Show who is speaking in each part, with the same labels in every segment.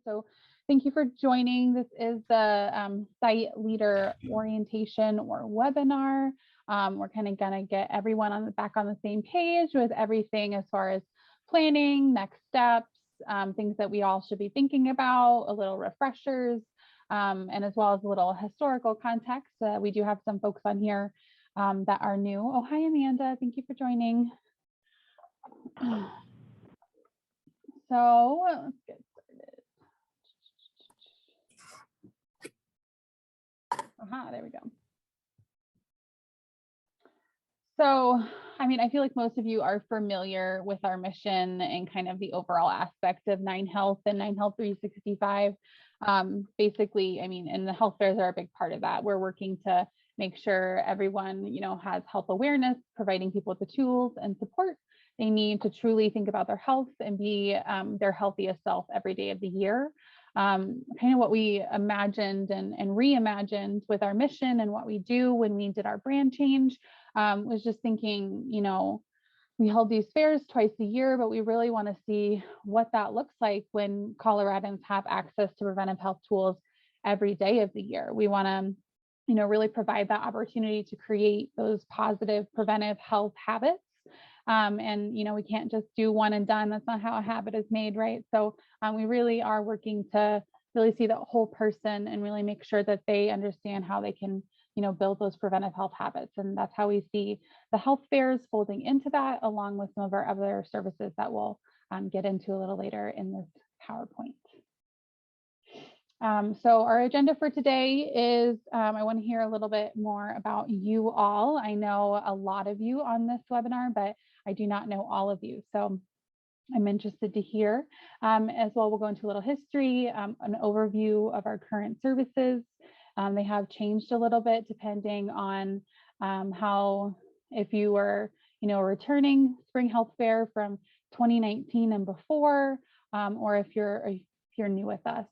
Speaker 1: So thank you for joining. This is the site leader orientation or webinar. We're kind of gonna get everyone back on the same page with everything as far as planning, next steps, things that we all should be thinking about, a little refreshers, and as well as a little historical context. We do have some folks on here that are new. Oh, hi, Amanda. Thank you for joining. So let's get started. There we go. So, I feel like most of you are familiar with our mission and kind of the overall aspect of 9Health and 9Health 365. Basically, and the health fairs are a big part of that. We're working to make sure everyone, has health awareness, providing people with the tools and support they need to truly think about their health and be their healthiest self every day of the year. Kind of what we imagined and reimagined with our mission and what we do when we did our brand change was just thinking, we hold these fairs twice a year, but we really want to see what that looks like when Coloradans have access to preventive health tools every day of the year. We want to, really provide that opportunity to create those positive preventive health habits. We can't just do one and done. That's not how a habit is made, right? So we really are working to really see the whole person and really make sure that they understand how they can, build those preventive health habits. And that's how we see the health fairs folding into that, along with some of our other services that we'll get into a little later in this PowerPoint. So our agenda for today is, I want to hear a little bit more about you all. I know a lot of you on this webinar, but I do not know all of you. So I'm interested to hear. As well, we'll go into a little history, an overview of our current services. They have changed a little bit depending on how, if you were, a returning spring health fair from 2019 and before, or if you're new with us.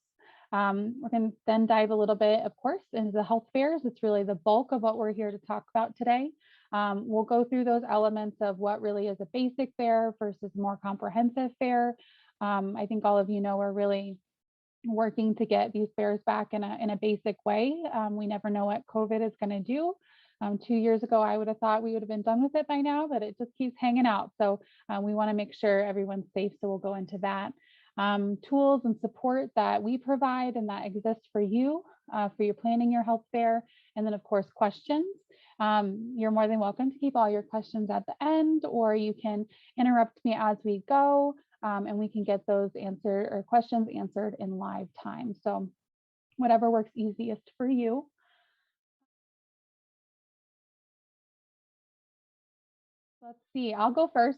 Speaker 1: We're going to then dive a little bit, of course, into the health fairs. It's really the bulk of what we're here to talk about today. We'll go through those elements of what really is a basic fair versus more comprehensive fair. I think all of you know we're really working to get these fairs back in a basic way. We never know what COVID is going to do. 2 years ago, I would have thought we would have been done with it by now, but it just keeps hanging out. So we want to make sure everyone's safe. So we'll go into that. Tools and support that we provide and that exist for you, for your planning your health fair. And then of course, questions. You're more than welcome to keep all your questions at the end, or you can interrupt me as we go, and we can get those answered or questions answered in live time. So whatever works easiest for you. Let's see, I'll go first.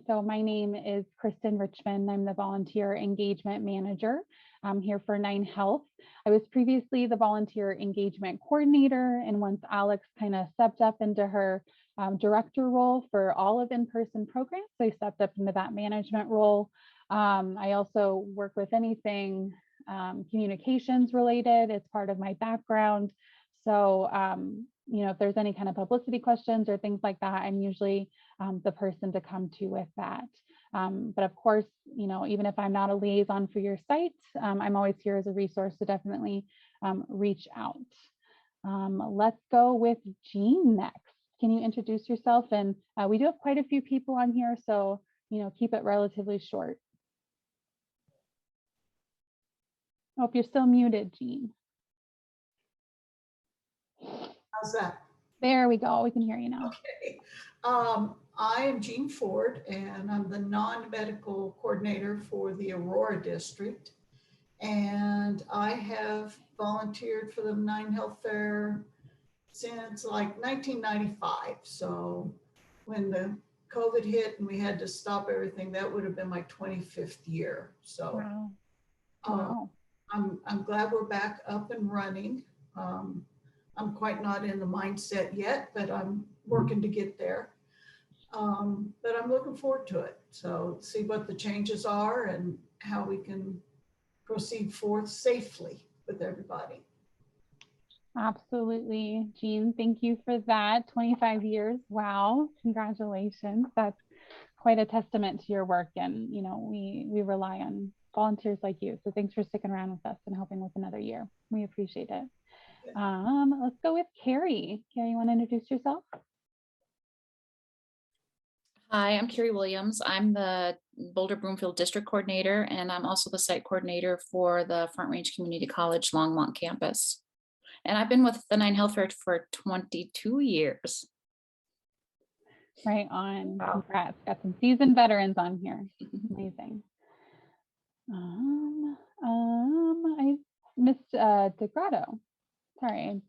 Speaker 1: So my name is Kristen Richman. I'm the Volunteer Engagement Manager here for 9Health. I was previously the Volunteer Engagement Coordinator, and once Alex kind of stepped up into her director role for all of in-person programs, I stepped up into that management role. I also work with anything communications related. It's part of my background. So if there's any kind of publicity questions or things like that, I'm usually the person to come to with that. But of course, even if I'm not a liaison for your site, I'm always here as a resource, so definitely reach out. Let's go with Jean next. Can you introduce yourself? And we do have quite a few people on here, so keep it relatively short. Oh, if you're still muted, Jean.
Speaker 2: How's that?
Speaker 1: There we go. We can hear you now.
Speaker 2: Okay. I am Jean Ford, and I'm the non-medical coordinator for the Aurora district. And I have volunteered for the 9Health Fair since like 1995. So when the COVID hit and we had to stop everything, that would have been my 25th year. So
Speaker 1: wow. Wow.
Speaker 2: I'm glad we're back up and running. I'm quite not in the mindset yet, but I'm working to get there. But I'm looking forward to it. So see what the changes are and how we can proceed forth safely with everybody.
Speaker 1: Absolutely, Jean. Thank you for that. 25 years. Wow. Congratulations. That's quite a testament to your work. And, we rely on volunteers like you. So thanks for sticking around with us and helping with another year. We appreciate it. Let's go with Kerry. Kerry, you want to introduce yourself?
Speaker 3: Hi, I'm Kerry Williams. I'm the Boulder Broomfield District Coordinator, and I'm also the site coordinator for the Front Range Community College Longmont campus. And I've been with the 9 Health Fair for 22 years.
Speaker 1: Right on.
Speaker 3: Wow.
Speaker 1: Congrats. Got some seasoned veterans on here. Amazing. I missed DeGrotto. Sorry, I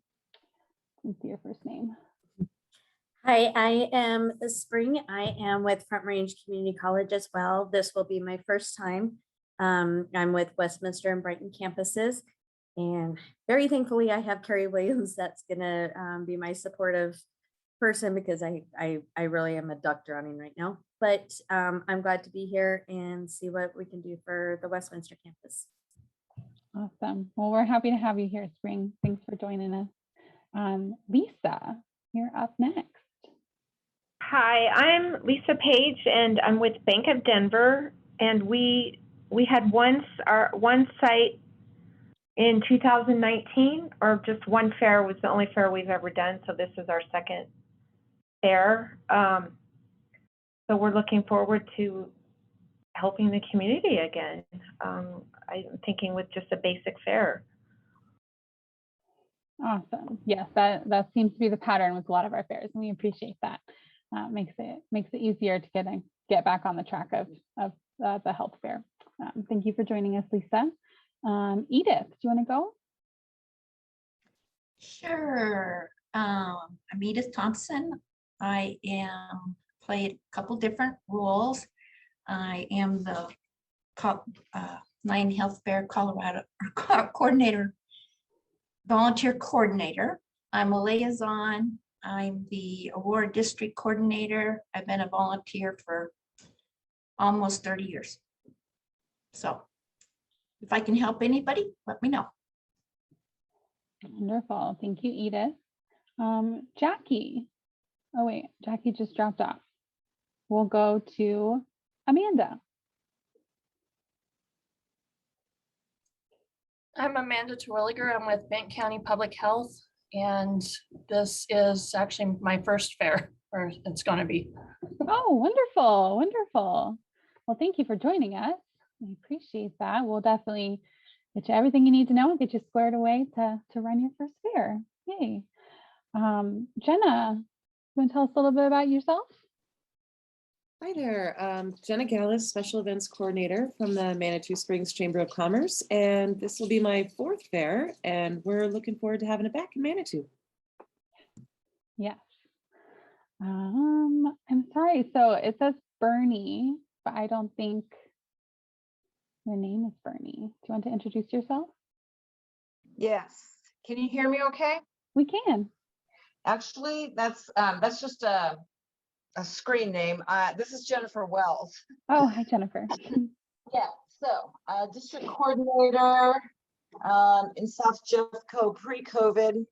Speaker 1: didn't see your first name.
Speaker 4: Hi, I am Spring. I am with Front Range Community College as well. This will be my first time. I'm with Westminster and Brighton campuses. And very thankfully, I have Kerry Williams that's going to be my supportive person, because I really am a duck drowning right now. But I'm glad to be here and see what we can do for the Westminster campus.
Speaker 1: Awesome. Well, we're happy to have you here, Spring. Thanks for joining us. Lisa, you're up next.
Speaker 5: Hi, I'm Lisa Page, and I'm with Bank of Denver. And we had one site in 2019, or just one fair was the only fair we've ever done. So this is our second fair. So we're looking forward to helping the community again. I'm thinking with just a basic fair.
Speaker 1: Awesome. Yes, that seems to be the pattern with a lot of our fairs, and we appreciate that. Makes it easier to get back on the track of the health fair. Thank you for joining us, Lisa. Edith, do you want to go?
Speaker 6: Sure. I'm Edith Thompson. I played a couple different roles. I am the 9 Health Fair Colorado coordinator, volunteer coordinator. I'm a liaison. I'm the Aurora District Coordinator. I've been a volunteer for almost 30 years. So if I can help anybody, let me know.
Speaker 1: Wonderful. Thank you, Edith. Jackie. Oh, wait, Jackie just dropped off. We'll go to Amanda.
Speaker 7: I'm Amanda Terwilliger. I'm with Benton County Public Health, and this is actually my first fair, or it's going to be.
Speaker 1: Oh, wonderful, wonderful. Well, thank you for joining us. I appreciate that. We'll definitely get you everything you need to know and get you squared away to run your first fair. Yay. Jenna, you want to tell us a little bit about yourself?
Speaker 8: Hi there, Jenna Gallus, Special Events Coordinator from the Manitou Springs Chamber of Commerce, and this will be my 4th fair, and we're looking forward to having it back in Manitou.
Speaker 1: Yes. I'm sorry, so it says Bernie, but I don't think your name is Bernie. Do you want to introduce yourself?
Speaker 9: Yes. Can you hear me okay?
Speaker 1: We can.
Speaker 9: Actually, that's just a screen name. This is Jennifer Wells.
Speaker 1: Oh, hi, Jennifer.
Speaker 9: Yeah, so district coordinator in South Jeffco pre-COVID,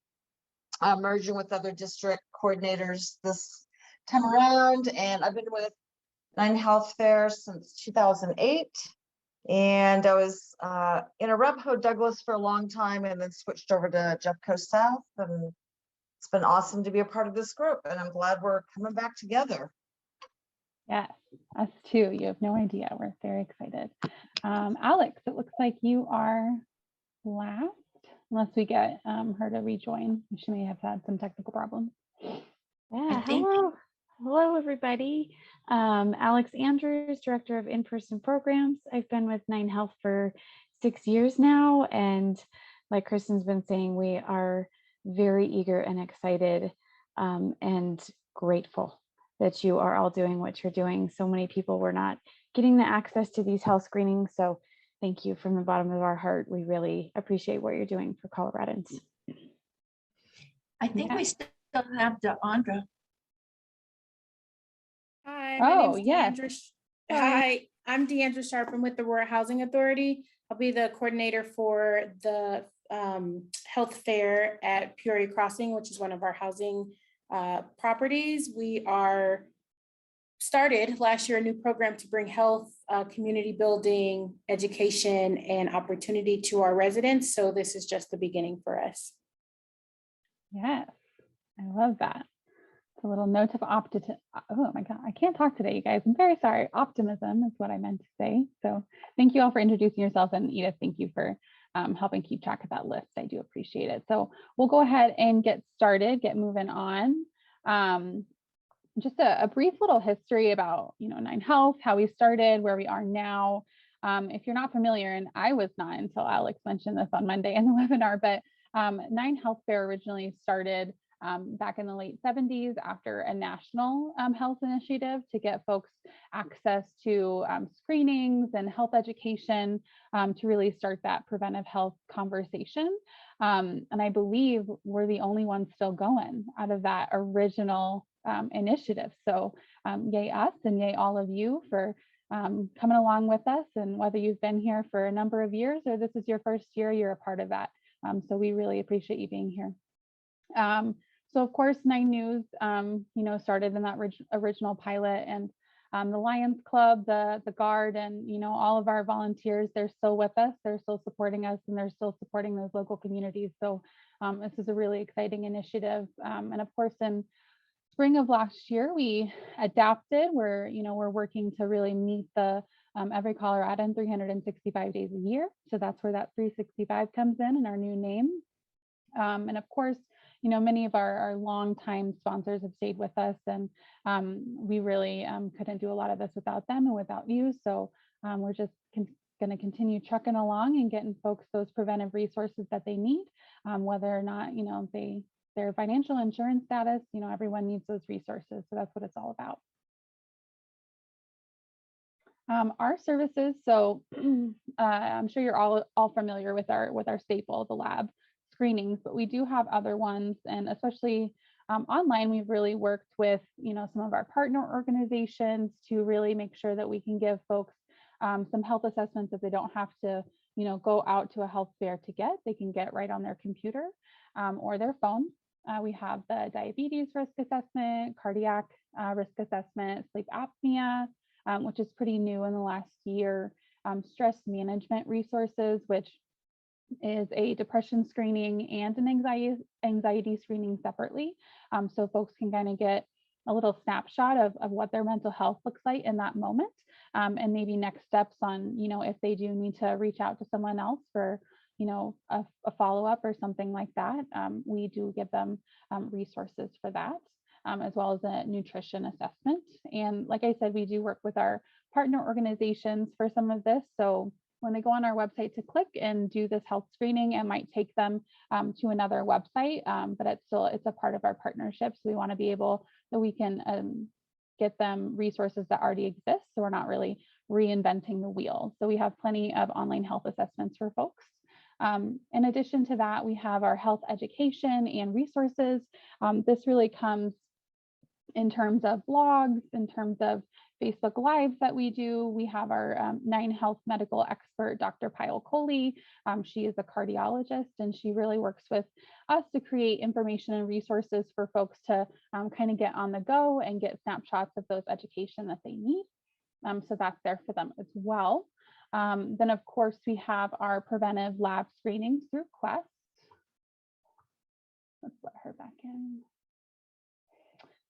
Speaker 9: merging with other district coordinators this time around. And I've been with 9 Health Fair since 2008. And I was in Arapahoe Douglas for a long time and then switched over to Jeffco South. And it's been awesome to be a part of this group, and I'm glad we're coming back together.
Speaker 1: Yes, us too. You have no idea. We're very excited. Alex, it looks like you are last, unless we get her to rejoin. She may have had some technical problems.
Speaker 4: Yeah, hello everybody. Alex Andrews, Director of In-Person Programs. I've been with 9 Health for 6 years now, and like Kristen's been saying, we are very eager and excited and grateful that you are all doing what you're doing. So many people were not getting the access to these health screenings. So thank you from the bottom of our heart. We really appreciate what you're doing for Coloradans.
Speaker 6: I think we still have Deandra.
Speaker 10: Hi,
Speaker 1: Oh,
Speaker 10: my name's
Speaker 1: yes.
Speaker 10: Deandra. Hi, I'm Deandra Sharp. I'm with the Aurora Housing Authority. I'll be the coordinator for the health fair at Peoria Crossing, which is one of our housing properties. We are started last year a new program to bring health, community building, education, and opportunity to our residents. So this is just the beginning for us.
Speaker 1: Yes, I love that. It's a little note of optimism. Oh my God, I can't talk today, you guys. I'm very sorry. Optimism is what I meant to say. So thank you all for introducing yourself. And Edith, thank you for helping keep track of that list. I do appreciate it. So we'll go ahead and get started, get moving on. Just a brief little history about, 9Health, how we started, where we are now. If you're not familiar, and I was not until Alex mentioned this on Monday in the webinar, but 9Health Fair originally started back in the late 70s after a national health initiative to get folks access to screenings and health education to really start that preventive health conversation. And I believe we're the only ones still going out of that original initiative. So yay us and yay all of you for coming along with us. And whether you've been here for a number of years or this is your first year, you're a part of that. So we really appreciate you being here. So of course, 9 News, started in that original pilot, and the Lions Club, the Guard, and all of our volunteers, they're still with us. They're still supporting us, and they're still supporting those local communities. So this is a really exciting initiative. And of course, in spring of last year, we adapted. We're working to really meet the every Coloradan 365 days a year. So that's where that 365 comes in our new name. And of course, many of our longtime sponsors have stayed with us, and we really couldn't do a lot of this without them and without you. So we're just going to continue trucking along and getting folks those preventive resources that they need, whether or not, their financial insurance status, everyone needs those resources. So that's what it's all about. Our services, so I'm sure you're all familiar with our staple, the lab screenings, but we do have other ones, and especially online, we've really worked with some of our partner organizations to really make sure that we can give folks some health assessments that they don't have to go out to a health fair to get. They can get right on their computer or their phone. We have the diabetes risk assessment, cardiac risk assessment, sleep apnea, which is pretty new in the last year, stress management resources, which is a depression screening and an anxiety screening separately. So folks can kind of get a little snapshot of what their mental health looks like in that moment, and maybe next steps on, if they do need to reach out to someone else for, a follow-up or something like that. We do give them resources for that, as well as a nutrition assessment. And like I said, we do work with our partner organizations for some of this. So when they go on our website to click and do this health screening, it might take them to another website, but it's a part of our partnership. So we want to be able that we can get them resources that already exist. So we're not really reinventing the wheel. So we have plenty of online health assessments for folks. In addition to that, we have our health education and resources. This really comes in terms of blogs, in terms of Facebook Lives that we do. We have our 9Health medical expert, Dr. Payal Kohli. She is a cardiologist, and she really works with us to create information and resources for folks to kind of get on the go and get snapshots of those education that they need. So that's there for them as well. Then, of course, we have our preventive lab screenings through Quest. Let's let her back in.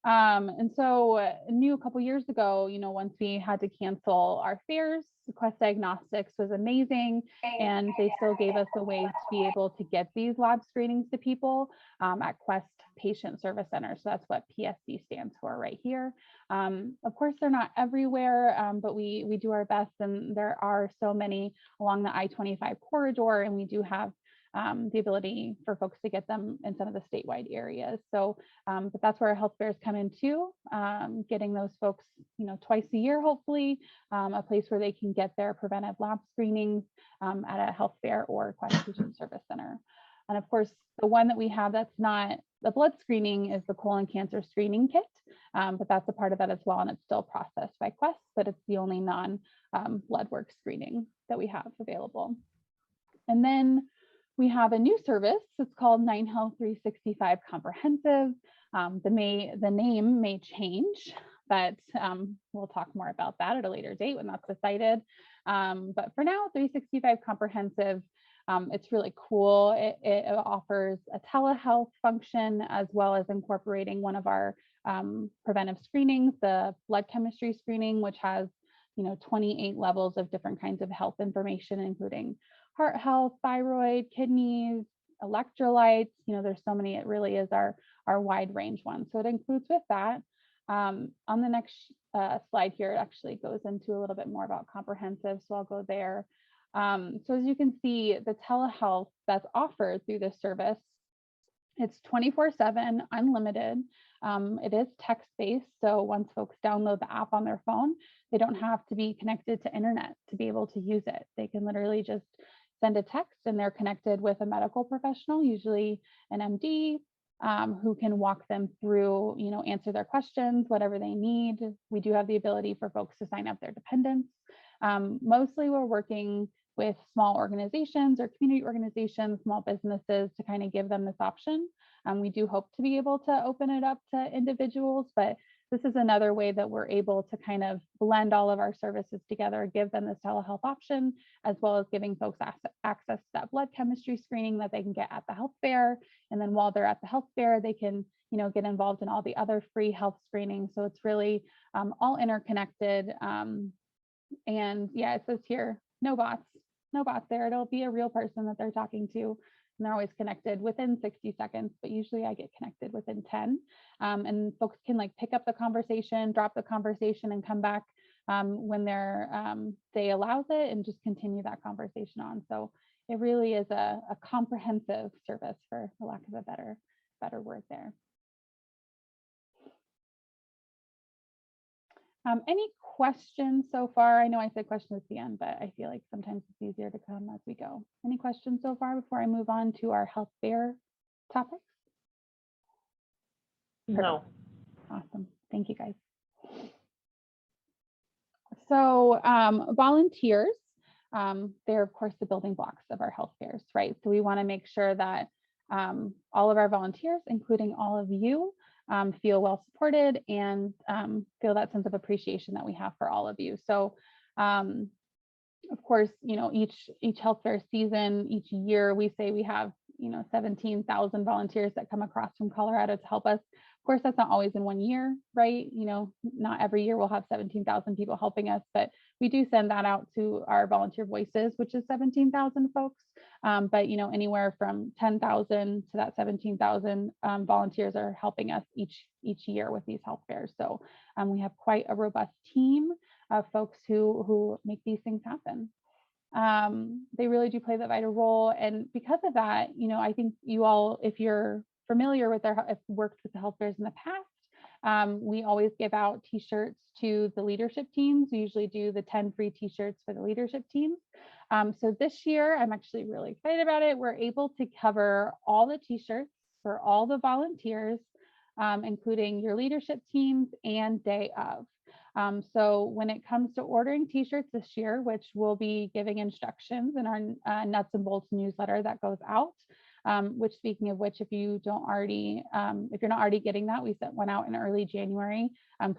Speaker 1: And so knew a couple years ago, once we had to cancel our fairs, Quest Diagnostics was amazing, and they still gave us a way to be able to get these lab screenings to people at Quest Patient Service Center. So that's what PSC stands for right here. Of course, they're not everywhere, but we do our best, and there are so many along the I-25 corridor, and we do have the ability for folks to get them in some of the statewide areas. So, but that's where our health fairs come in too, getting those folks, twice a year, hopefully, a place where they can get their preventive lab screenings at a health fair or Quest Patient Service Center. And of course, the one that we have that's not the blood screening is the colon cancer screening kit, but that's a part of that as well, and it's still processed by Quest, but it's the only non-blood work screening that we have available. And then we have a new service. It's called 9Health 365 Comprehensive. The name may change, but we'll talk more about that at a later date when that's decided. But for now, 365 Comprehensive, it's really cool. It offers a telehealth function as well as incorporating one of our preventive screenings, the blood chemistry screening, which has 28 levels of different kinds of health information, including heart health, thyroid, kidneys, electrolytes. There's so many. It really is our wide range one. So it includes with that. On the next slide here, it actually goes into a little bit more about comprehensive. So I'll go there. So as you can see, the telehealth that's offered through this service, it's 24/7, unlimited. It is text-based. So once folks download the app on their phone, they don't have to be connected to internet to be able to use it. They can literally just send a text and they're connected with a medical professional, usually an MD, who can walk them through, answer their questions, whatever they need. We do have the ability for folks to sign up their dependents. Mostly we're working with small organizations or community organizations, small businesses, to kind of give them this option. We do hope to be able to open it up to individuals, but this is another way that we're able to kind of blend all of our services together, give them this telehealth option, as well as giving folks access to that blood chemistry screening that they can get at the health fair. And then while they're at the health fair, they can, get involved in all the other free health screenings. So it's really all interconnected. And yeah, it says here, no bots there. It'll be a real person that they're talking to. And they're always connected within 60 seconds, but usually I get connected within 10. And folks can pick up the conversation, drop the conversation, and come back when their day allows it, and just continue that conversation on. So it really is a comprehensive service, for the lack of a better word there. Any questions so far? I know I said questions at the end, but I feel like sometimes it's easier to come as we go. Any questions so far before I move on to our health fair topics?
Speaker 5: No.
Speaker 1: Awesome. Thank you, guys. So volunteers, they're of course the building blocks of our health fairs, right? So we want to make sure that all of our volunteers, including all of you, feel well supported and feel that sense of appreciation that we have for all of you. So of course, each health fair season, each year, we say we have 17,000 volunteers that come across from Colorado to help us. Of course, that's not always in one year, right? Not every year we'll have 17,000 people helping us, but we do send that out to our volunteer voices, which is 17,000 folks. But anywhere from 10,000 to that 17,000 volunteers are helping us each year with these health fairs. So we have quite a robust team of folks who make these things happen. They really do play that vital role. And because of that, I think you all, if you're familiar with if worked with the health fairs in the past, we always give out t-shirts to the leadership teams. We usually do the 10 free t-shirts for the leadership teams. So this year, I'm actually really excited about it. We're able to cover all the t-shirts for all the volunteers, including your leadership teams and day of. So when it comes to ordering t-shirts this year, which we'll be giving instructions in our nuts and bolts newsletter that goes out, which, speaking of which, if you're not already getting that, we sent one out in early January.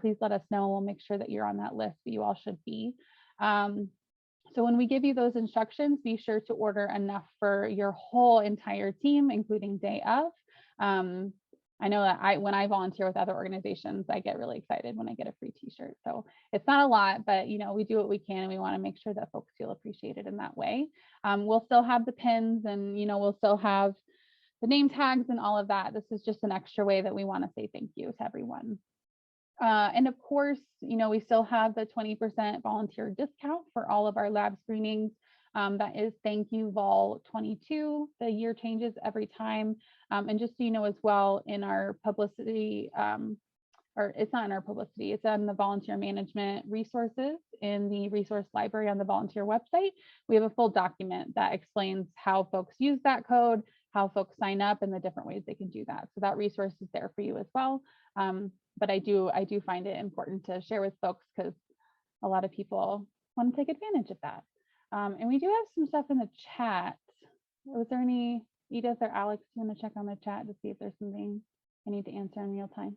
Speaker 1: Please let us know. We'll make sure that you're on that list, but you all should be. So when we give you those instructions, be sure to order enough for your whole entire team, including day of. I know that when I volunteer with other organizations, I get really excited when I get a free t-shirt. So it's not a lot, but we do what we can, and we want to make sure that folks feel appreciated in that way. We'll still have the pins, and we'll still have the name tags and all of that. This is just an extra way that we want to say thank you to everyone. And of course, we still have the 20% volunteer discount for all of our lab screenings. That is thank you vol 22. The year changes every time. And just so you know as well, in our publicity, or it's not in our publicity, it's on the volunteer management resources in the resource library on the volunteer website. We have a full document that explains how folks use that code, how folks sign up, and the different ways they can do that. So that resource is there for you as well. But I do find it important to share with folks because a lot of people want to take advantage of that. And we do have some stuff in the chat. Was there any, Edith or Alex, you want to check on the chat to see if there's something I need to answer in real time?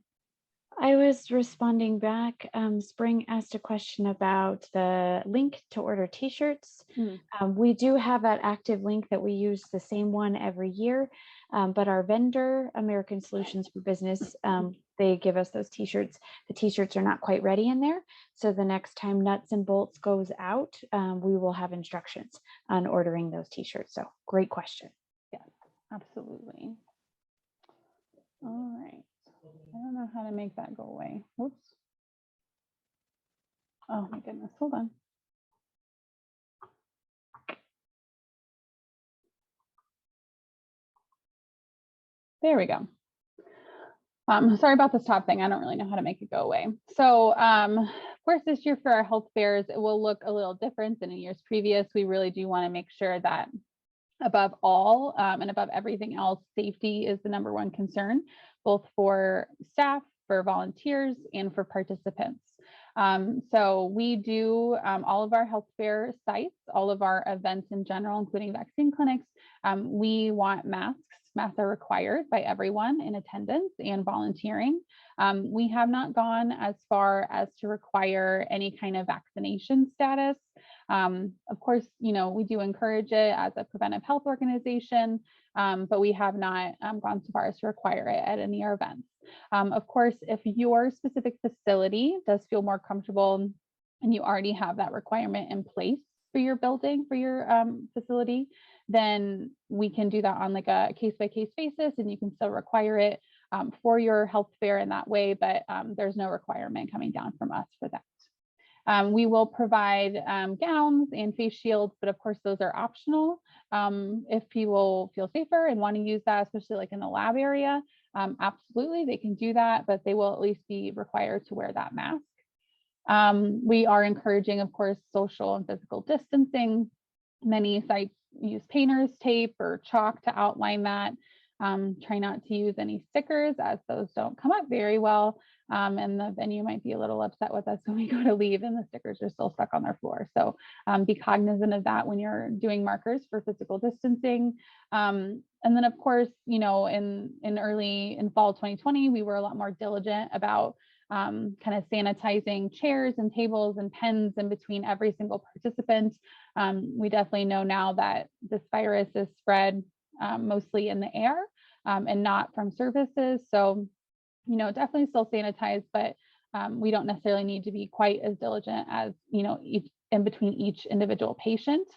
Speaker 4: I was responding back. Spring asked a question about the link to order t-shirts. We do have that active link that we use, the same one every year, but our vendor, American Solutions for Business, they give us those t-shirts. The t-shirts are not quite ready in there. So the next time Nuts and Bolts goes out, we will have instructions on ordering those t-shirts. So great question.
Speaker 1: Yes, absolutely. All right. I don't know how to make that go away. Whoops. Oh my goodness, hold on. There we go. Sorry about this top thing. I don't really know how to make it go away. So of course, this year for our health fairs, it will look a little different than in years previous. We really do want to make sure that above all and above everything else, safety is the #1 concern, both for staff, for volunteers, and for participants. So we do all of our health fair sites, all of our events in general, including vaccine clinics. We want masks. Masks are required by everyone in attendance and volunteering. We have not gone as far as to require any kind of vaccination status. Of course, we do encourage it as a preventive health organization, but we have not gone so far as to require it at any of our events. Of course, if your specific facility does feel more comfortable and you already have that requirement in place for your building, for your facility, then we can do that on like a case-by-case basis, and you can still require it for your health fair in that way, but there's no requirement coming down from us for that. We will provide gowns and face shields, but of course those are optional. If people feel safer and want to use that, especially like in the lab area, absolutely they can do that, but they will at least be required to wear that mask. We are encouraging, of course, social and physical distancing. Many sites use painter's tape or chalk to outline that. Try not to use any stickers, as those don't come up very well. And the venue might be a little upset with us when we go to leave and the stickers are still stuck on their floor. So be cognizant of that when you're doing markers for physical distancing. And then of course, in fall 2020, we were a lot more diligent about kind of sanitizing chairs and tables and pens in between every single participant. We definitely know now that this virus is spread mostly in the air and not from surfaces. So, definitely still sanitize, but we don't necessarily need to be quite as diligent as, in between each individual patient.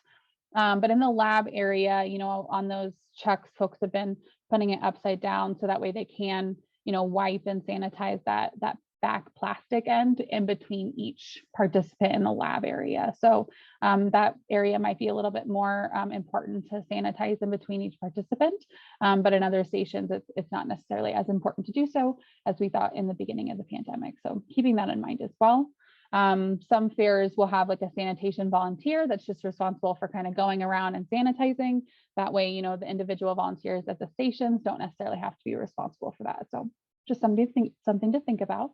Speaker 1: But in the lab area, on those checks, folks have been putting it upside down so that way they can, wipe and sanitize that back plastic end in between each participant in the lab area. So that area might be a little bit more important to sanitize in between each participant, but in other stations, it's not necessarily as important to do so as we thought in the beginning of the pandemic. So keeping that in mind as well. Some fairs will have like a sanitation volunteer that's just responsible for kind of going around and sanitizing. That way, the individual volunteers at the stations don't necessarily have to be responsible for that. So just something to think about.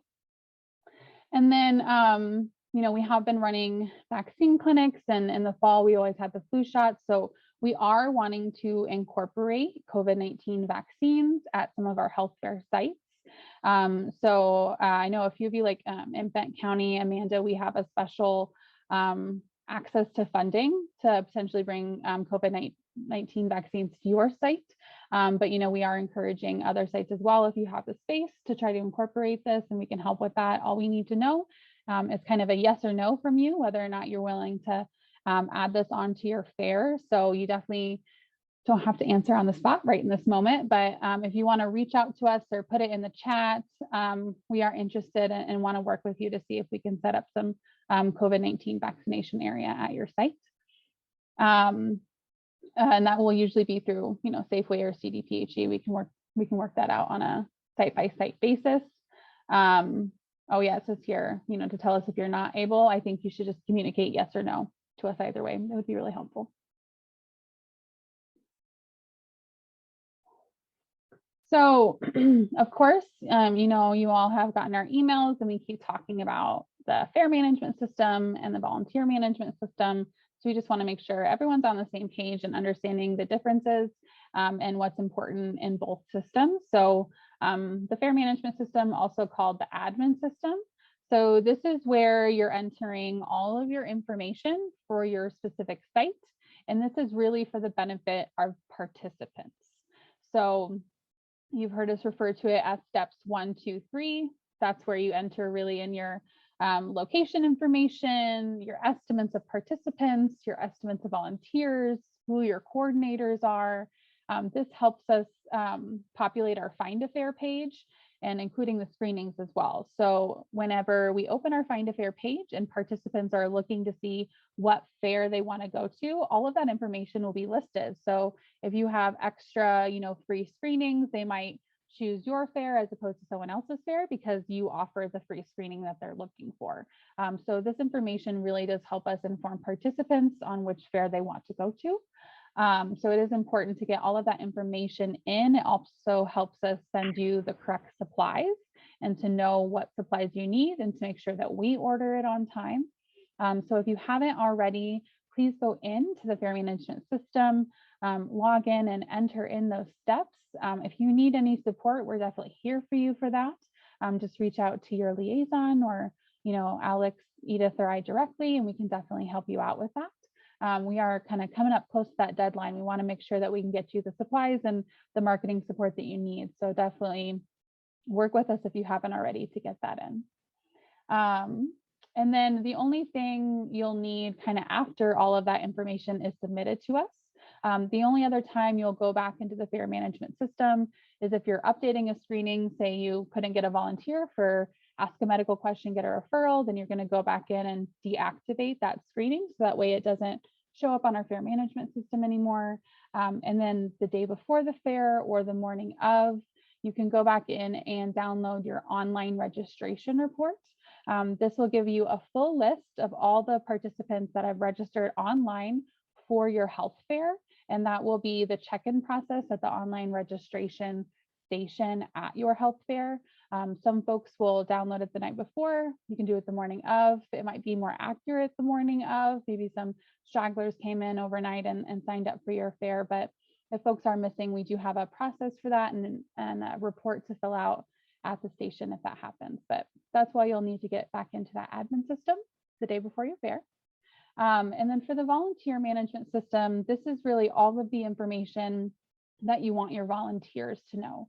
Speaker 1: And then, we have been running vaccine clinics, and in the fall, we always had the flu shots. So we are wanting to incorporate COVID-19 vaccines at some of our healthcare sites. So I know a few of you, like in Benton County, Amanda, we have a special access to funding to potentially bring COVID-19 vaccines to your site. But, we are encouraging other sites as well, if you have the space, to try to incorporate this, and we can help with that. All we need to know is kind of a yes or no from you, whether or not you're willing to add this onto your fair. So you definitely don't have to answer on the spot right in this moment, but if you want to reach out to us or put it in the chat, we are interested and want to work with you to see if we can set up some COVID-19 vaccination area at your site. And that will usually be through, Safeway or CDPHE. We can work that out on a site-by-site basis. Oh yeah, it says here, to tell us if you're not able. I think you should just communicate yes or no to us either way. It would be really helpful. So, of course, you all have gotten our emails, and we keep talking about the fair management system and the volunteer management system. So we just want to make sure everyone's on the same page and understanding the differences and what's important in both systems. So The fair management system, also called the admin system. So this is where you're entering all of your information for your specific site. And this is really for the benefit of participants. So you've heard us refer to it as steps 1, 2, 3. That's where you enter really in your location information, your estimates of participants, your estimates of volunteers, who your coordinators are. This helps us populate our Find a Fair page, and including the screenings as well. So whenever we open our Find a Fair page and participants are looking to see what fair they want to go to, all of that information will be listed. So if you have extra, free screenings, they might choose your fair as opposed to someone else's fair because you offer the free screening that they're looking for. So this information really does help us inform participants on which fair they want to go to. So it is important to get all of that information in. It also helps us send you the correct supplies and to know what supplies you need and to make sure that we order it on time. So if you haven't already, please go into the fair management system, log in and enter in those steps. If you need any support, we're definitely here for you for that. Just reach out to your liaison or, Alex, Edith, or I directly, and we can definitely help you out with that. We are kind of coming up close to that deadline. We want to make sure that we can get you the supplies and the marketing support that you need. So definitely work with us if you haven't already to get that in. And then the only thing you'll need kind of after all of that information is submitted to us. The only other time you'll go back into the fair management system is if you're updating a screening, say you couldn't get a volunteer for ask a medical question, get a referral, then you're going to go back in and deactivate that screening. So that way it doesn't show up on our fair management system anymore. And then the day before the fair or the morning of, you can go back in and download your online registration report. This will give you a full list of all the participants that have registered online for your health fair. And that will be the check-in process at the online registration station at your health fair. Some folks will download it the night before. You can do it the morning of. It might be more accurate the morning of. Maybe some stragglers came in overnight and signed up for your fair. But if folks are missing, we do have a process for that and a report to fill out at the station if that happens. But that's why you'll need to get back into that admin system the day before your fair. And then for the volunteer management system, this is really all of the information that you want your volunteers to know.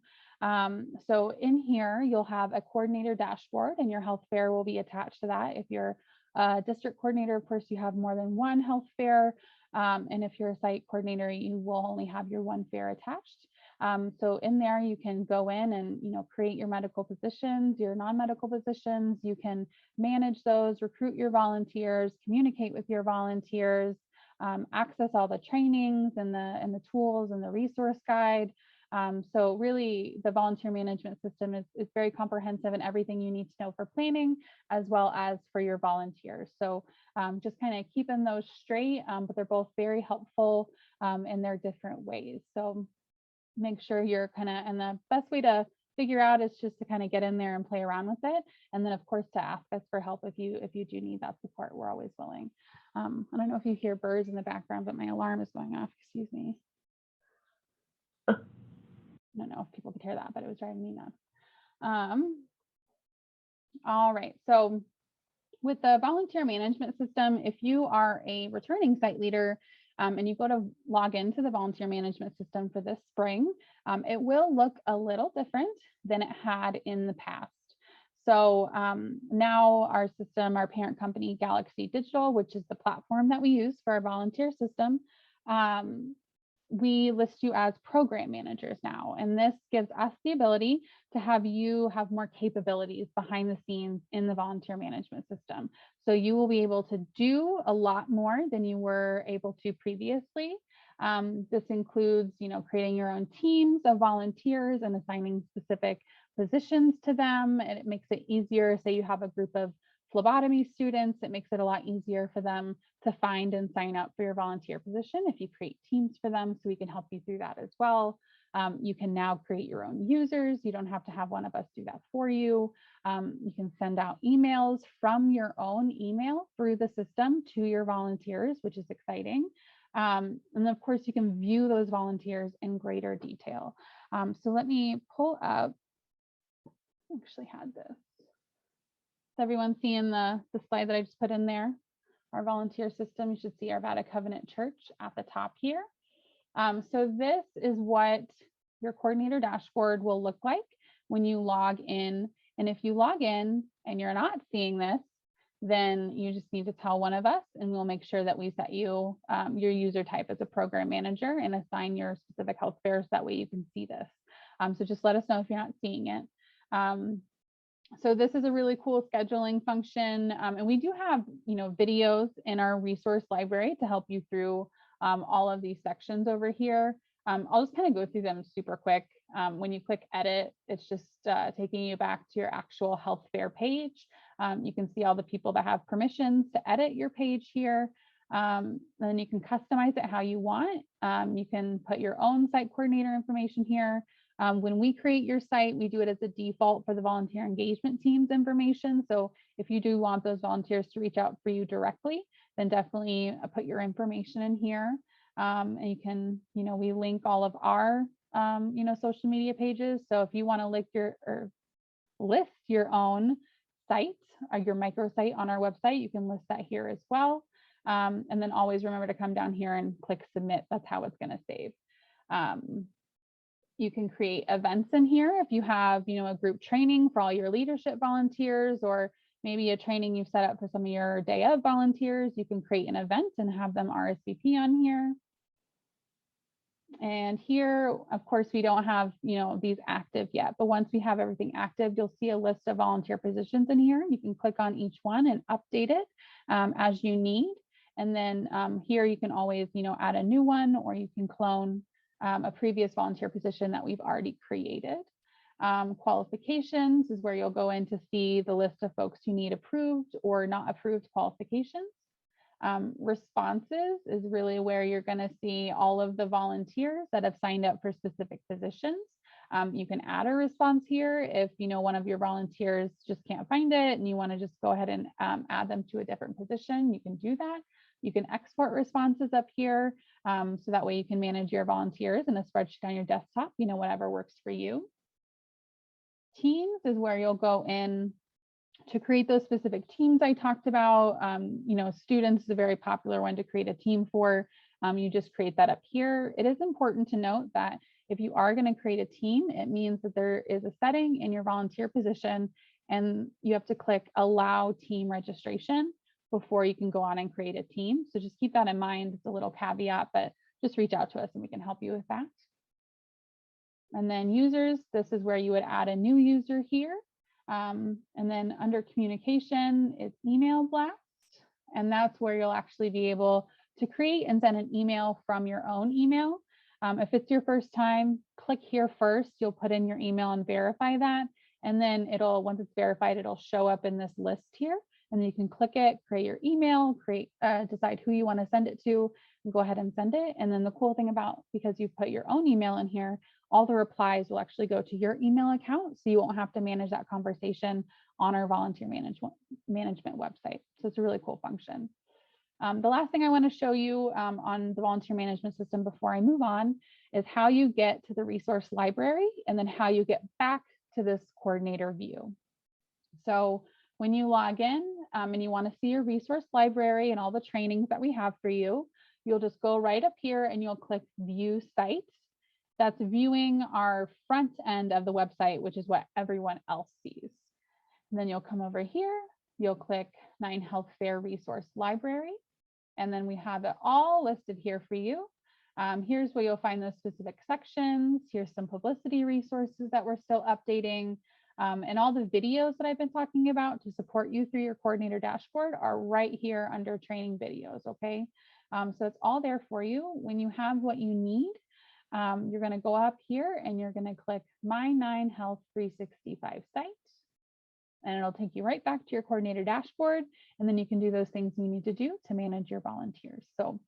Speaker 1: So in here, you'll have a coordinator dashboard and your health fair will be attached to that. If you're a district coordinator, of course, you have more than one health fair. And if you're a site coordinator, you will only have your one fair attached. So in there, you can go in and create your medical positions, your non-medical positions. You can manage those, recruit your volunteers, communicate with your volunteers, access all the trainings and the tools and the resource guide. So really, the volunteer management system is very comprehensive and everything you need to know for planning as well as for your volunteers. So just kind of keeping those straight, but they're both very helpful in their different ways. So make sure you're kind of, and the best way to figure out is just to kind of get in there and play around with it. And then of course to ask us for help if you do need that support, we're always willing. I don't know if you hear birds in the background, but my alarm is going off, excuse me. I don't know if people could hear that, but it was driving me nuts. All right, so with the volunteer management system, if you are a returning site leader, and you go to log into the volunteer management system for this spring, it will look a little different than it had in the past. So now our system, our parent company, Galaxy Digital, which is the platform that we use for our volunteer system, we list you as program managers now. And this gives us the ability to have you have more capabilities behind the scenes in the volunteer management system. So you will be able to do a lot more than you were able to previously. This includes, creating your own teams of volunteers and assigning specific positions to them. And it makes it easier. Say you have a group of phlebotomy students, it makes it a lot easier for them to find and sign up for your volunteer position if you create teams for them, so we can help you through that as well. You can now create your own users. You don't have to have one of us do that for you. You can send out emails from your own email through the system to your volunteers, which is exciting. And then of course you can view those volunteers in greater detail. So let me pull up actually had this. Is everyone seeing the slide that I just put in there? Our volunteer system, you should see Arvada Covenant Church at the top here. So this is what your coordinator dashboard will look like when you log in. And if you log in and you're not seeing this, then you just need to tell one of us and we'll make sure that we set you your user type as a program manager and assign your specific health fairs. That way you can see this. So just let us know if you're not seeing it. So this is a really cool scheduling function. And we do have, videos in our resource library to help you through all of these sections over here. I'll just kind of go through them super quick. When you click edit, it's just taking you back to your actual health fair page. You can see all the people that have permissions to edit your page here. Then you can customize it how you want. You can put your own site coordinator information here. When we create your site, we do it as a default for the volunteer engagement team's information. So if you do want those volunteers to reach out for you directly, then definitely put your information in here. And you can, we link all of our, social media pages. So if you want to list your own site or your microsite on our website, you can list that here as well. And then always remember to come down here and click submit. That's how it's going to save. You can create events in here if you have, a group training for all your leadership volunteers, or maybe a training you've set up for some of your day of volunteers. You can create an event and have them RSVP on here. And here, of course, we don't have, these active yet, but once we have everything active, you'll see a list of volunteer positions in here. You can click on each one and update it as you need. And then here you can always, add a new one, or you can clone a previous volunteer position that we've already created. Qualifications is where you'll go in to see the list of folks who need approved or not approved qualifications. Responses is really where you're going to see all of the volunteers that have signed up for specific positions. You can add a response here if one of your volunteers just can't find it and you want to just go ahead and add them to a different position. You can do that. You can export responses up here, so that way you can manage your volunteers in a spreadsheet on your desktop, whatever works for you. Teams is where you'll go in to create those specific teams I talked about. Students is a very popular one to create a team for. You just create that up here. It is important to note that if you are going to create a team, it means that there is a setting in your volunteer position and you have to click allow team registration before you can go on and create a team. So just keep that in mind. It's a little caveat, but just reach out to us and we can help you with that. And then users, this is where you would add a new user here. And then under communication, it's email blast. And that's where you'll actually be able to create and send an email from your own email. If it's your first time, click here first. You'll put in your email and verify that. And then once it's verified, it'll show up in this list here. And then you can click it, create your email, decide who you want to send it to, and go ahead and send it. And then the cool thing about, because you've put your own email in here, all the replies will actually go to your email account. So you won't have to manage that conversation on our volunteer management website. So it's a really cool function. The last thing I want to show you on the volunteer management system before I move on is how you get to the resource library and then how you get back to this coordinator view. So when you log in and you want to see your resource library and all the trainings that we have for you, you'll just go right up here and you'll click view site. That's viewing our front end of the website, which is what everyone else sees. And then you'll come over here, you'll click 9 Health Fair Resource Library, and then we have it all listed here for you. Here's where you'll find those specific sections. Here's some publicity resources that we're still updating. And all the videos that I've been talking about to support you through your coordinator dashboard are right here under training videos, okay? So it's all there for you. When you have what you need, you're going to go up here and you're going to click My 9 Health 365 site. And it'll take you right back to your coordinator dashboard. And then you can do those things you need to do to manage your volunteers. So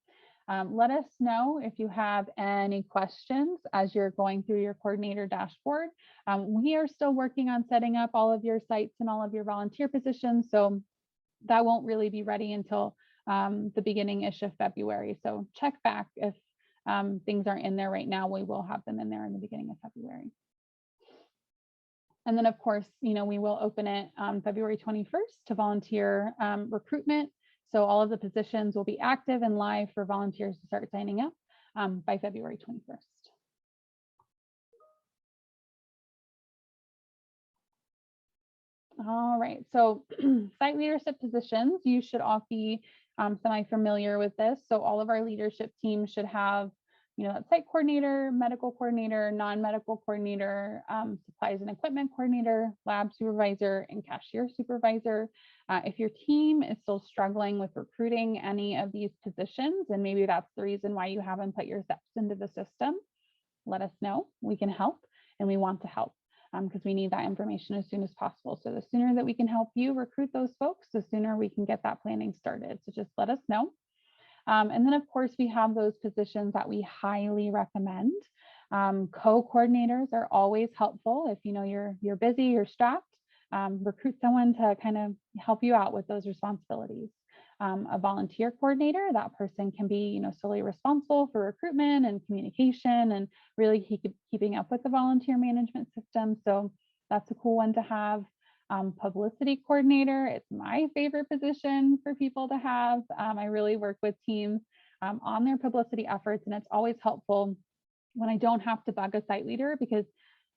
Speaker 1: let us know if you have any questions as you're going through your coordinator dashboard. We are still working on setting up all of your sites and all of your volunteer positions. So that won't really be ready until the beginning-ish of February. So check back if things aren't in there right now. We will have them in there in the beginning of February. And then of course, we will open it February 21st to volunteer recruitment. So all of the positions will be active and live for volunteers to start signing up by February 21st. All right, so site leadership positions, you should all be semi-familiar with this. So all of our leadership teams should have, that site coordinator, medical coordinator, non-medical coordinator, supplies and equipment coordinator, lab supervisor, and cashier supervisor. If your team is still struggling with recruiting any of these positions, and maybe that's the reason why you haven't put your steps into the system, let us know. We can help, and we want to help because we need that information as soon as possible. So the sooner that we can help you recruit those folks, the sooner we can get that planning started. So just let us know. And then of course we have those positions that we highly recommend. Co-coordinators are always helpful. If you're busy, you're strapped, recruit someone to kind of help you out with those responsibilities. A volunteer coordinator, that person can be solely responsible for recruitment and communication and really keeping up with the volunteer management system. So that's a cool one to have. Publicity coordinator, it's my favorite position for people to have. I really work with teams on their publicity efforts, and it's always helpful when I don't have to bug a site leader, because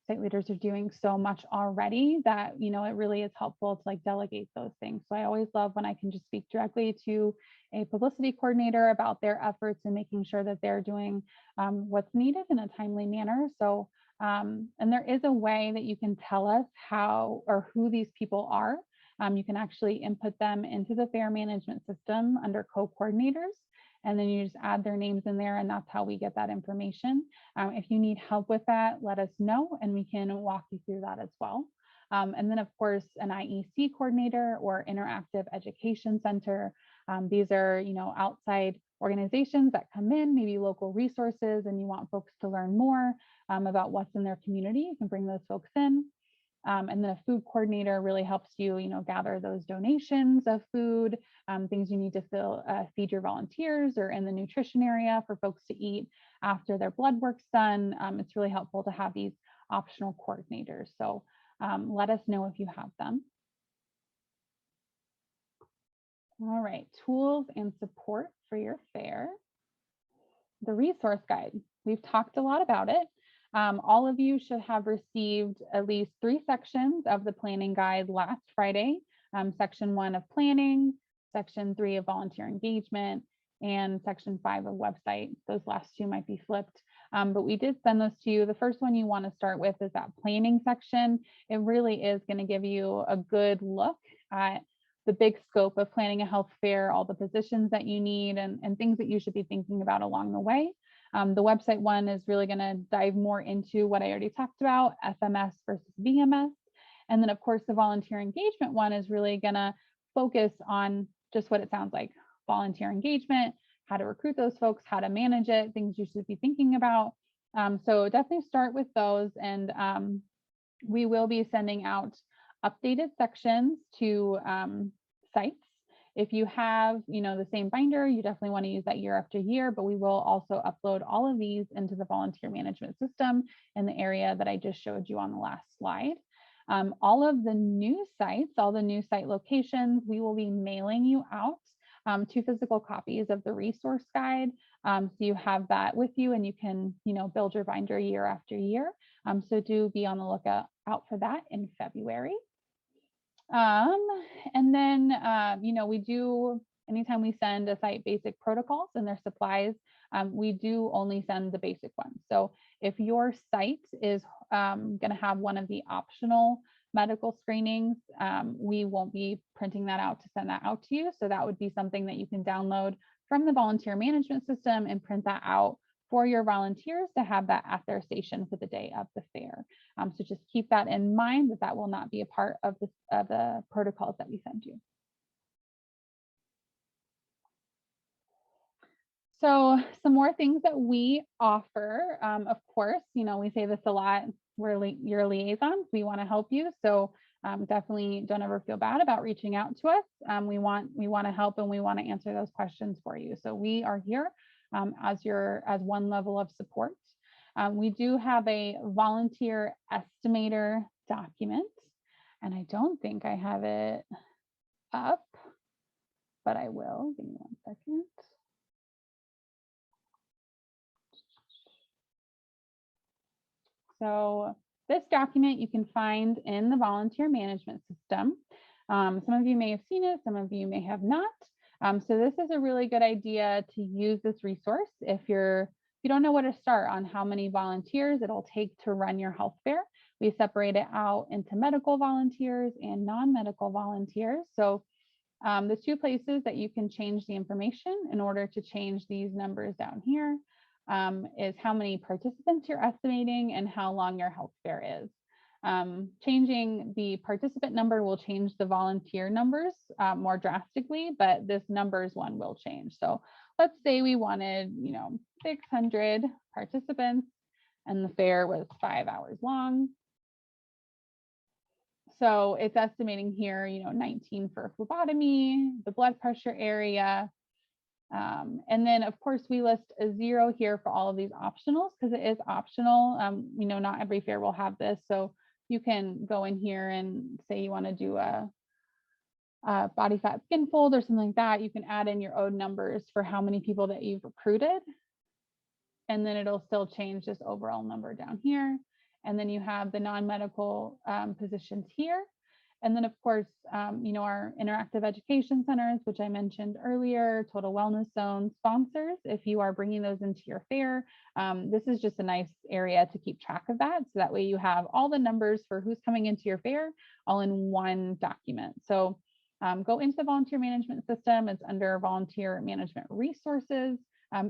Speaker 1: site leaders are doing so much already that it really is helpful to like delegate those things. So I always love when I can just speak directly to a publicity coordinator about their efforts and making sure that they're doing what's needed in a timely manner. So and there is a way that you can tell us how or who these people are. You can actually input them into the fair management system under co-coordinators, and then you just add their names in there, and that's how we get that information. If you need help with that, let us know, and we can walk you through that as well. And then of course, an IEC coordinator or interactive education center. These are, outside organizations that come in, maybe local resources, and you want folks to learn more about what's in their community. You can bring those folks in. And then a food coordinator really helps you, gather those donations of food, things you need to feed your volunteers, or in the nutrition area for folks to eat after their blood work's done. It's really helpful to have these optional coordinators. So let us know if you have them. All right, tools and support for your fair. The resource guide, we've talked a lot about it. All of you should have received at least 3 sections of the planning guide last Friday. Section 1 of planning, section 3 of volunteer engagement, and section 5 of website. Those last 2 might be flipped, but we did send those to you. The first one you want to start with is that planning section. It really is going to give you a good look at the big scope of planning a health fair, all the positions that you need, and things that you should be thinking about along the way. The website one is really going to dive more into what I already talked about, FMS versus VMS. And then of course, the volunteer engagement one is really going to focus on just what it sounds like, volunteer engagement, how to recruit those folks, how to manage it, things you should be thinking about. So definitely start with those, and we will be sending out updated sections to sites. If you have, the same binder, you definitely want to use that year after year, but we will also upload all of these into the volunteer management system in the area that I just showed you on the last slide. All of the new sites, all the new site locations, we will be mailing you out 2 physical copies of the resource guide. So you have that with you, and you can, build your binder year after year. So do be on the lookout for that in February. And then, we do, anytime we send a site basic protocols and their supplies, we do only send the basic ones. So if your site is going to have one of the optional medical screenings, we won't be printing that out to send that out to you. So that would be something that you can download from the volunteer management system and print that out for your volunteers to have that at their station for the day of the fair. So just keep that in mind, that will not be a part of the protocols that we send you. So some more things that we offer, of course, we say this a lot, we're your liaisons, we want to help you. So definitely don't ever feel bad about reaching out to us. We want to help, and we want to answer those questions for you. So we are here as one level of support. We do have a volunteer estimator document, and I don't think I have it up, but I will. Give me 1 second. So this document you can find in the volunteer management system. Some of you may have seen it, some of you may have not. So this is a really good idea to use this resource if you don't know where to start on how many volunteers it'll take to run your health fair. We separate it out into medical volunteers and non-medical volunteers. So the 2 places that you can change the information in order to change these numbers down here is how many participants you're estimating and how long your health fair is. Changing the participant number will change the volunteer numbers more drastically, but this numbers one will change. So let's say we wanted, 600 participants and the fair was 5 hours long. So it's estimating here, 19 for phlebotomy, the blood pressure area. And then of course we list a 0 here for all of these optionals because it is optional. Not every fair will have this. So you can go in here and say you want to do a body fat skin fold or something like that. You can add in your own numbers for how many people that you've recruited. And then it'll still change this overall number down here. And then you have the non-medical positions here. And then of course, our interactive education centers, which I mentioned earlier, total wellness zone sponsors, if you are bringing those into your fair, this is just a nice area to keep track of that. So that way you have all the numbers for who's coming into your fair all in one document. So go into the volunteer management system. It's under volunteer management resources.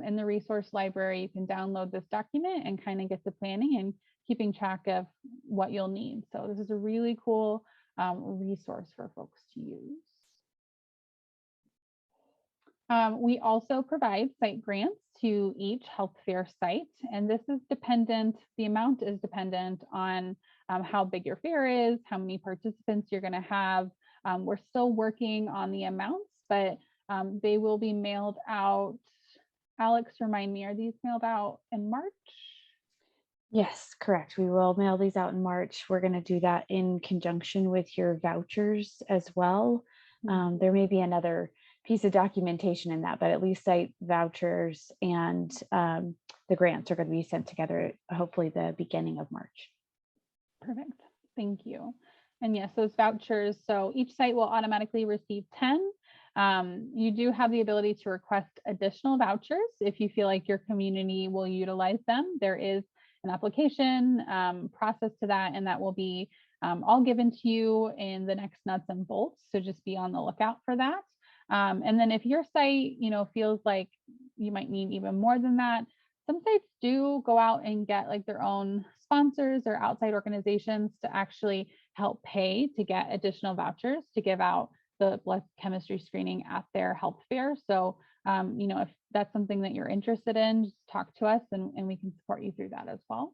Speaker 1: In the resource library, you can download this document and kind of get the planning and keeping track of what you'll need. So this is a really cool resource for folks to use. We also provide site grants to each health fair site, and this is dependent, the amount is dependent on how big your fair is, how many participants you're going to have. We're still working on the amounts, but they will be mailed out. Alex, remind me, are these mailed out in March?
Speaker 4: Yes, correct. We will mail these out in March. We're going to do that in conjunction with your vouchers as well. There may be another piece of documentation in that, but at least site vouchers and the grants are going to be sent together, hopefully the beginning of March.
Speaker 1: Perfect. Thank you. And yes, those vouchers. So each site will automatically receive 10. You do have the ability to request additional vouchers if you feel like your community will utilize them. There is an application process to that, and that will be all given to you in the next nuts and bolts. So just be on the lookout for that. And then if your site, feels like you might need even more than that, some sites do go out and get like their own sponsors or outside organizations to actually help pay to get additional vouchers to give out the blood chemistry screening at their health fair. So, if that's something that you're interested in, just talk to us and we can support you through that as well.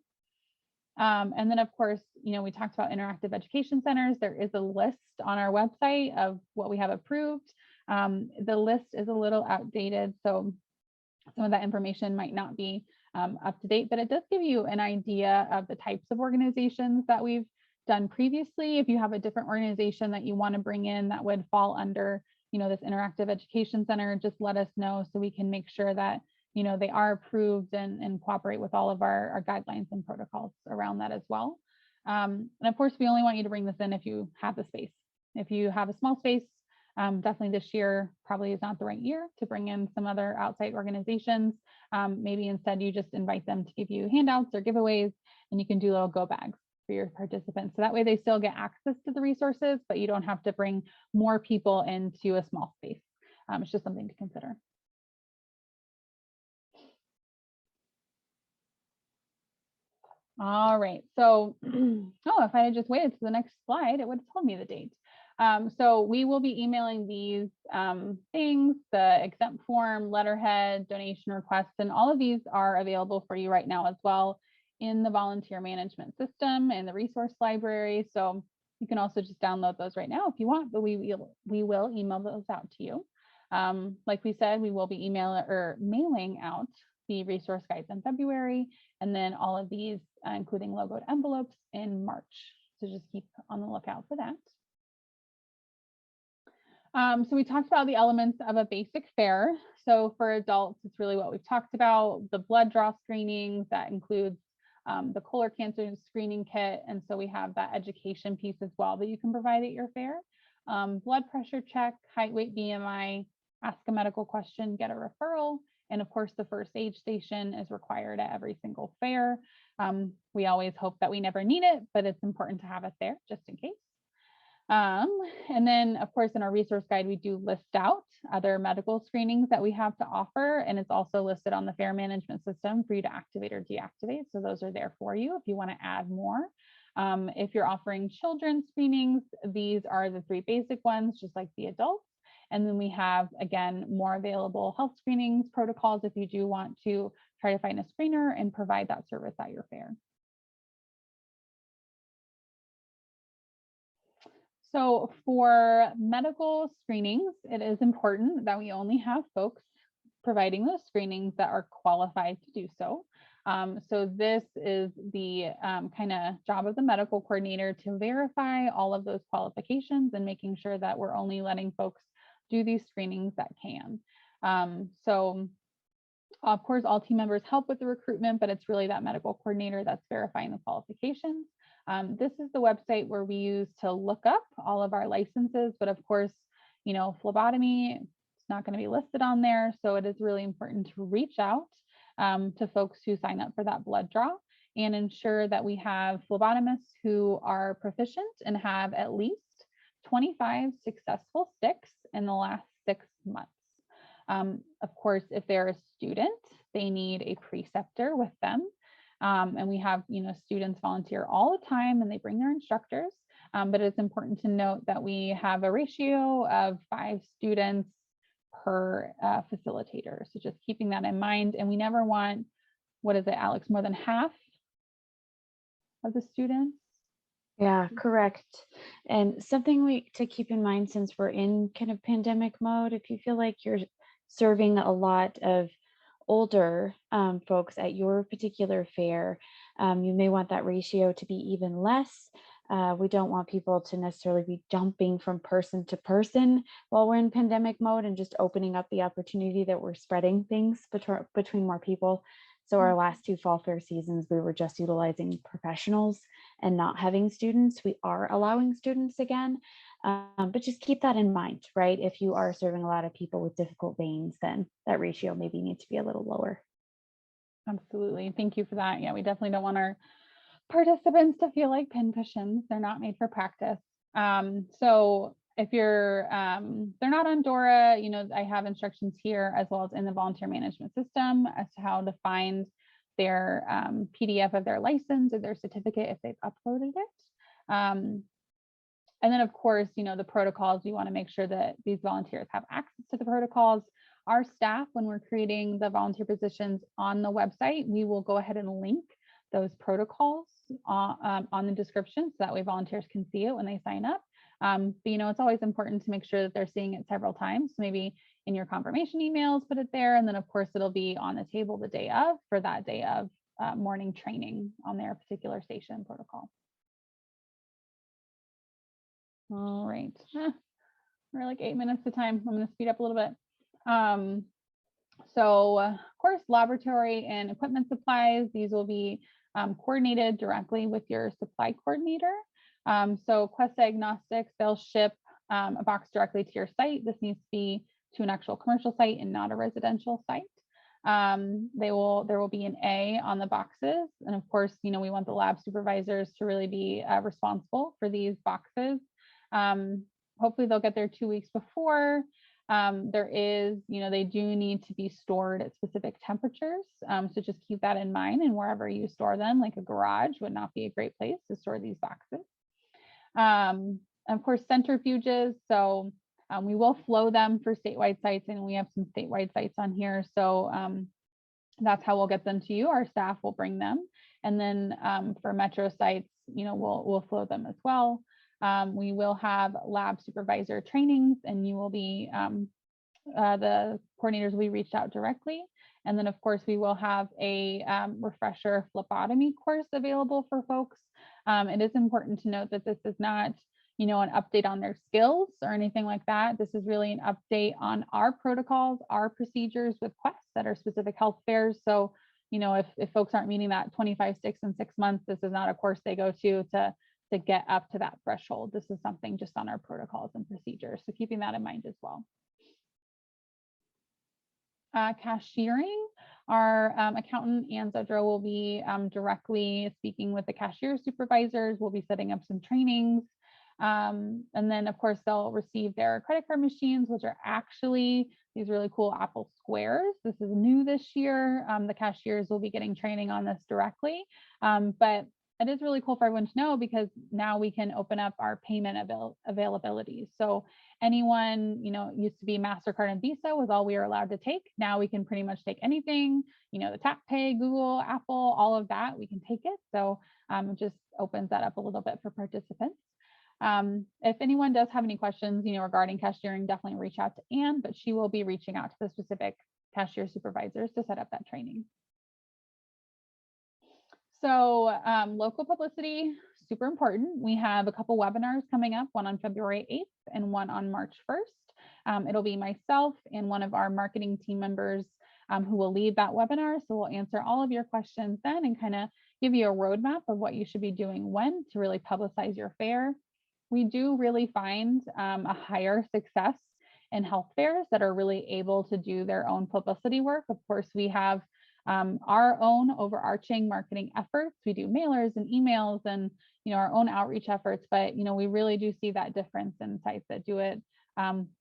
Speaker 1: And then of course, we talked about interactive education centers. There is a list on our website of what we have approved. The list is a little outdated, so some of that information might not be up to date, but it does give you an idea of the types of organizations that we've done previously. If you have a different organization that you want to bring in that would fall under, this interactive education center, just let us know so we can make sure that, they are approved and cooperate with all of our guidelines and protocols around that as well. And of course, we only want you to bring this in if you have the space. If you have a small space, definitely this year probably is not the right year to bring in some other outside organizations. Maybe instead you just invite them to give you handouts or giveaways, and you can do little go bags for your participants. So that way they still get access to the resources, but you don't have to bring more people into a small space. It's just something to consider. All right, so, if I had just waited to the next slide, it would have told me the date. So we will be emailing these things, the exempt form, letterhead, donation requests, and all of these are available for you right now as well in the volunteer management system and the resource library. So you can also just download those right now if you want, but we will email those out to you. Like we said, we will be mailing out the resource guides in February, and then all of these, including logoed envelopes, in March. So just keep on the lookout for that. So we talked about the elements of a basic fare. So for adults, it's really what we've talked about, the blood draw screenings, that includes the colon cancer screening kit. And so we have that education piece as well that you can provide at your fair. Blood pressure check, height, weight, BMI, ask a medical question, get a referral. And of course, the first aid station is required at every single fair. We always hope that we never need it, but it's important to have it there just in case. And then of course, in our resource guide, we do list out other medical screenings that we have to offer. And it's also listed on the fair management system for you to activate or deactivate. So those are there for you if you want to add more. If you're offering children's screenings, these are the 3 basic ones, just like the adults. And then we have, again, more available health screenings protocols if you do want to try to find a screener and provide that service at your fair. So for medical screenings, it is important that we only have folks providing those screenings that are qualified to do so. So this is the kind of job of the medical coordinator to verify all of those qualifications and making sure that we're only letting folks do these screenings that can. So of course, all team members help with the recruitment, but it's really that medical coordinator that's verifying the qualifications. This is the website where we use to look up all of our licenses, but of course, you know, phlebotomy, it's not going to be listed on there. So it is really important to reach out to folks who sign up for that blood draw and ensure that we have phlebotomists who are proficient and have at least 25 successful sticks in the last 6 months. Of course, if they're a student, they need a preceptor with them. And we have, you know, students volunteer all the time and they bring their instructors. But it's important to note that we have a ratio of 5 students per facilitator. So just keeping that in mind. And we never want, what is it, Alex, more than half of the students?
Speaker 4: Yeah, correct. And something to keep in mind, since we're in kind of pandemic mode, if you feel like you're serving a lot of older folks at your particular fair, you may want that ratio to be even less. We don't want people to necessarily be jumping from person to person while we're in pandemic mode and just opening up the opportunity that we're spreading things between more people. So our last 2 fall fair seasons, we were just utilizing professionals and not having students. We are allowing students again, but just keep that in mind, right? If you are serving a lot of people with difficult veins, then that ratio maybe needs to be a little lower.
Speaker 1: Absolutely. Thank you for that. Yeah, we definitely don't want our participants to feel like pin cushions. They're not made for practice. So if you're, they're not on DORA, you know, I have instructions here as well as in the volunteer management system as to how to find their PDF of their license or their certificate if they've uploaded it. And then of course, you know, the protocols, we want to make sure that these volunteers have access to the protocols. Our staff, when we're creating the volunteer positions on the website, we will go ahead and link those protocols on the description so that way volunteers can see it when they sign up. But you know, it's always important to make sure that they're seeing it several times. So maybe in your confirmation emails, put it there. And then of course, it'll be on the table the day of for that day of morning training on their particular station protocol. All right, we're like 8 minutes to time. I'm going to speed up a little bit. So of course, laboratory and equipment supplies, these will be coordinated directly with your supply coordinator. So Quest Diagnostics, they'll ship a box directly to your site. This needs to be to an actual commercial site and not a residential site. There will be an A on the boxes. And of course, you know, we want the lab supervisors to really be responsible for these boxes. Hopefully they'll get there 2 weeks before. There is, you know, they do need to be stored at specific temperatures. So just keep that in mind, and wherever you store them, like a garage would not be a great place to store these boxes. Of course, centrifuges. So we will flow them for statewide sites, and we have some statewide sites on here. So that's how we'll get them to you. Our staff will bring them. And then for metro sites, you know, we'll flow them as well. We will have lab supervisor trainings, and you will be, the coordinators will be reached out directly. And then of course we will have a refresher phlebotomy course available for folks. It is important to note that this is not, you know, an update on their skills or anything like that. This is really an update on our protocols, our procedures with Quest that are specific health fairs. So, you know, if folks aren't meeting that 25 sticks in 6 months, this is not a course they go to get up to that threshold. This is something just on our protocols and procedures. So keeping that in mind as well. Cashiering, our accountant Ann Zedro will be directly speaking with the cashier supervisors. We'll be setting up some trainings. And then of course they'll receive their credit card machines, which are actually these really cool Apple Squares. This is new this year. The cashiers will be getting training on this directly. But it is really cool for everyone to know because now we can open up our payment availability. So anyone, you know, used to be MasterCard and Visa was all we were allowed to take. Now we can pretty much take anything, you know, the Tap Pay, Google, Apple, all of that, we can take it. So it just opens that up a little bit for participants. If anyone does have any questions, you know, regarding cashiering, definitely reach out to Ann, but she will be reaching out to the specific cashier supervisors to set up that training. So local publicity, super important. We have a couple webinars coming up, one on February 8th and one on March 1st. It'll be myself and one of our marketing team members who will lead that webinar. So we'll answer all of your questions then and kind of give you a roadmap of what you should be doing when to really publicize your fair. We do really find a higher success in health fairs that are really able to do their own publicity work. Of course, we have our own overarching marketing efforts. We do mailers and emails and, you know, our own outreach efforts, but, you know, we really do see that difference in sites that do it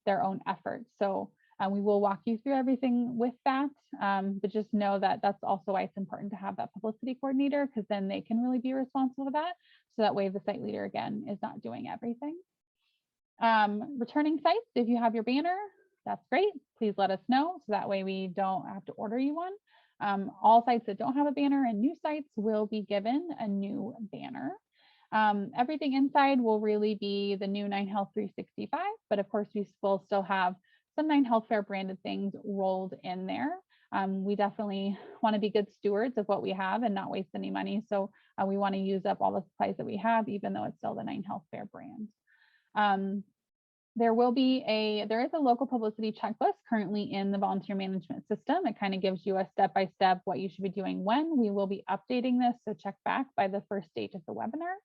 Speaker 1: their own efforts. So we will walk you through everything with that, but just know that that's also why it's important to have that publicity coordinator, because then they can really be responsible for that. So that way the site leader, again, is not doing everything. Returning sites, if you have your banner, that's great. Please let us know so that way we don't have to order you one. All sites that don't have a banner and new sites will be given a new banner. Everything inside will really be the new 9Health 365, but of course we will still have some 9Health Fair branded things rolled in there. We definitely want to be good stewards of what we have and not waste any money. So we want to use up all the supplies that we have, even though it's still the 9Health Fair brand. There is a local publicity checklist currently in the volunteer management system. It kind of gives you a step-by-step what you should be doing when. We will be updating this, so check back by the first date of the webinar.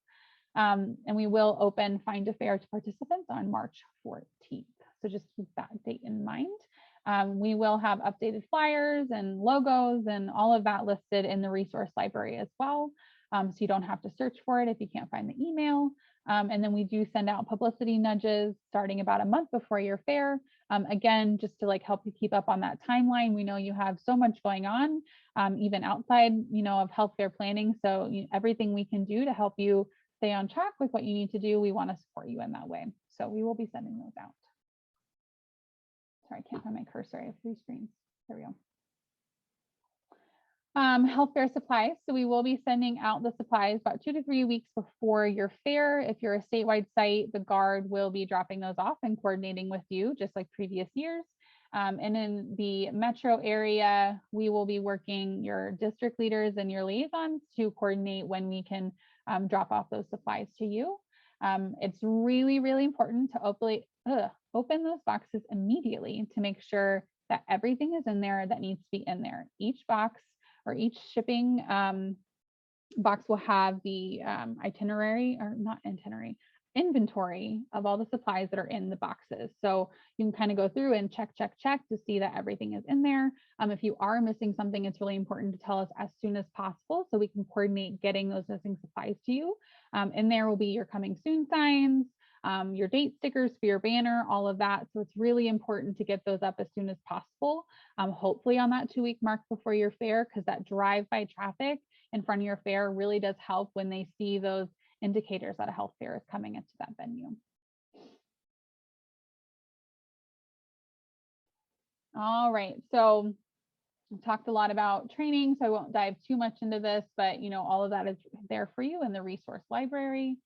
Speaker 1: And we will open Find a Fair to participants on March 14th. So just keep that date in mind. We will have updated flyers and logos and all of that listed in the resource library as well. So you don't have to search for it if you can't find the email. And then we do send out publicity nudges starting about a month before your fair. Again, just to like help you keep up on that timeline. We know you have so much going on, even outside, you know, of health fair planning. So everything we can do to help you stay on track with what you need to do, we want to support you in that way. So we will be sending those out. Sorry, I can't find my cursor. I have 3 screens. There we go. Health fair supplies. So we will be sending out the supplies about 2 to 3 weeks before your fair. If you're a statewide site, the guard will be dropping those off and coordinating with you just like previous years. And in the metro area, we will be working your district leaders and your liaisons to coordinate when we can drop off those supplies to you. It's really, really important to open those boxes immediately to make sure that everything is in there that needs to be in there. Each box or each shipping box will have the inventory of all the supplies that are in the boxes. So you can kind of go through and check to see that everything is in there. If you are missing something, it's really important to tell us as soon as possible so we can coordinate getting those missing supplies to you. And there will be your coming soon signs, your date stickers for your banner, all of that. So it's really important to get those up as soon as possible, hopefully on that 2-week mark before your fair, because that drive-by traffic in front of your fair really does help when they see those indicators that a health fair is coming into that venue. All right, so we talked a lot about training, so I won't dive too much into this, but you know, all of that is there for you in the resource library.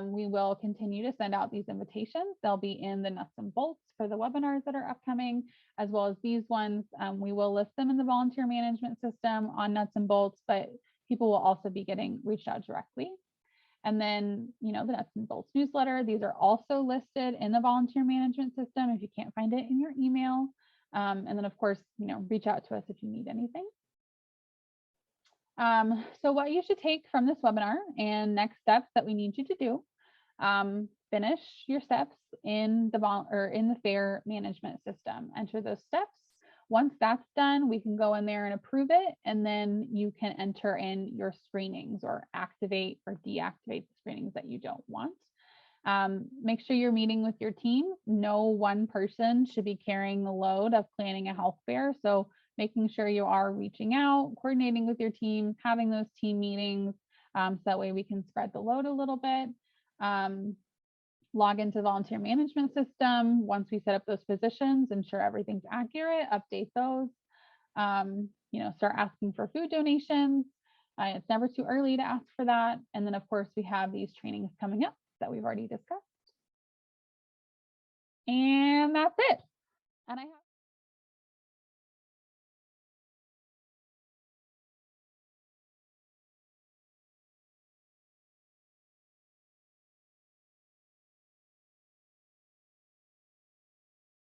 Speaker 1: We will continue to send out these invitations. They'll be in the nuts and bolts for the webinars that are upcoming, as well as these ones. We will list them in the volunteer management system on nuts and bolts, but people will also be getting reached out directly. And then, the nuts and bolts newsletter, these are also listed in the volunteer management system if you can't find it in your email. And then of course, reach out to us if you need anything. So what you should take from this webinar and next steps that we need you to do, finish your steps in the FAIR management system. Enter those steps. Once that's done, we can go in there and approve it, and then you can enter in your screenings or activate or deactivate the screenings that you don't want. Make sure you're meeting with your team. No one person should be carrying the load of planning a health fair. So making sure you are reaching out, coordinating with your team, having those team meetings, so that way we can spread the load a little bit. Log into the volunteer management system. Once we set up those positions, ensure everything's accurate, update those, start asking for food donations. It's never too early to ask for that. And then of course we have these trainings coming up that we've already discussed. And that's it. And I have